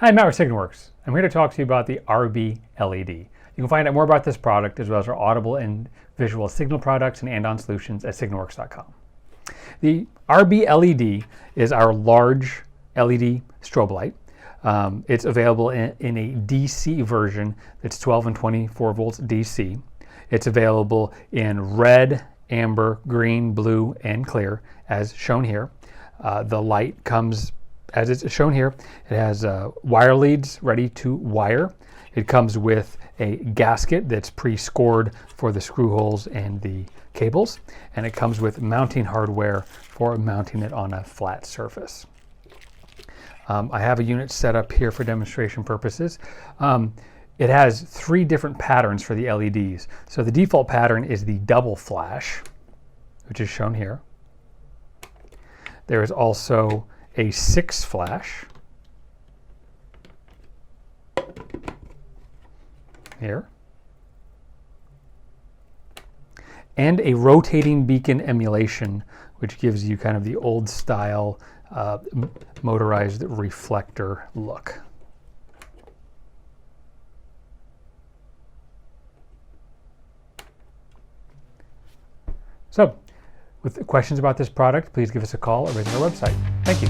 Hi, Matt with Signaworks. I'm here to talk to you about the RBLED. You can find out more about this product as well as our audible and visual signal products and add-on solutions at signalworks.com. The RBLED is our large LED strobe light. It's available in a DC version that's 12 and 24 volts DC. It's available in red, amber, green, blue, and clear as shown here. The light comes as it's shown here. It has wire leads ready to wire. It comes with a gasket that's pre-scored for the screw holes and the cables, and it comes with mounting hardware for mounting it on a flat surface. I have a unit set up here for demonstration purposes. It has 3 different patterns for the LEDs. So the default pattern is the double flash, which is shown here. There is also a 6 flash here, and a rotating beacon emulation, which gives you kind of the old style motorized reflector look. So, with questions about this product, please give us a call or visit our website. Thank you.